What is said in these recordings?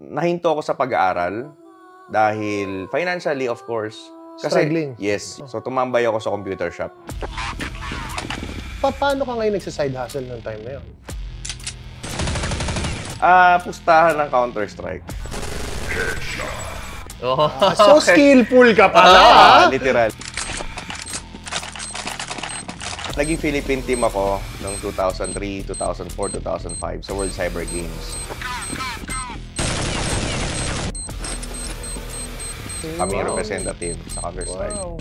nahinto ako sa pag-aaral dahil financially, of course. Kasi, struggling. Yes. So, tumambay ako sa computer shop. Paano ka ngayon nagsa-side hustle ng time na yun? Pustahan ng Counter-Strike. So skillful ka pala. Literal. Naging Philippine team ako noong 2003, 2004, 2005 sa World Cyber Games. Kami yung representative sa Counter-Strike. Wow.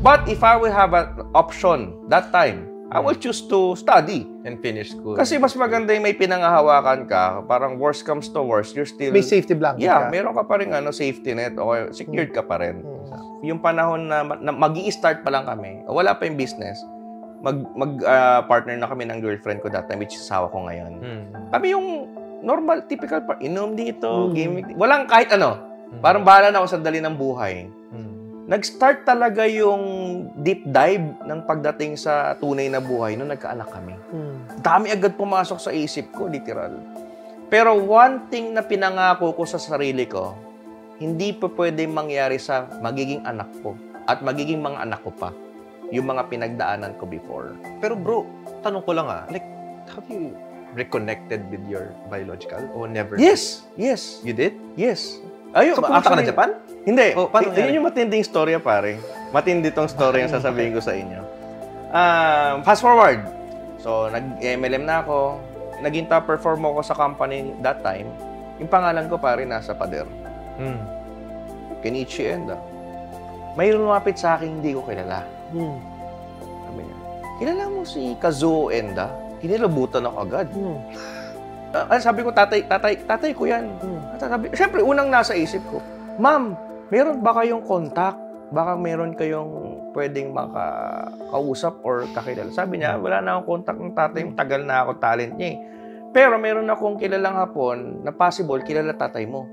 But if I will have an option that time, I will choose to study. And finish school. Kasi mas maganda yung may pinangahawakan ka, parang worst comes to worst, you're still... May safety blanket Yeah, ka. meron ka pa rin safety net o secured ka pa rin. Yung panahon na mag-i-start pa lang kami, wala pa yung business, partner na kami ng girlfriend ko that time, which is asawa ko ngayon. Kami yung normal, typical, inom dito, gaming, walang kahit ano. Parang bahala na ako sa dali ng buhay. Nag-start talaga yung deep dive ng pagdating sa tunay na buhay nung nagkaanak kami. Dami agad pumasok sa isip ko, literal. Pero one thing na pinangako ko sa sarili ko, hindi pa pwedeng mangyari sa magiging anak ko at magiging mga anak ko pa yung mga pinagdaanan ko before. Pero bro, tanong ko lang like, have you reconnected with your biological or never? Yes! Yes! You did? Yes. Ayun, So, pumunta ka na Japan? Hindi. Oh, paano Yun yung matinding storya, pare. Matindi tong story yung sasabihin ko sa inyo. Fast forward. So, nag-MLM na ako. Naging top performer ako sa company that time. Yung pangalan ko, pare, nasa pader. Kenichi Enda. May lumapit sa akin, hindi ko kilala. Sabi niya, kilala mo si Kazuo Enda? Kinilabutan ako agad. Sabi ko, tatay ko yan. Siyempre, unang nasa isip ko, Ma'am, meron ba kayong contact? Baka meron kayong pwedeng makakausap or kakilala. Sabi niya, wala na akong contact ng tatay. Tagal na ako talent niya eh. Pero meron akong kilalang Hapon na possible kilala tatay mo.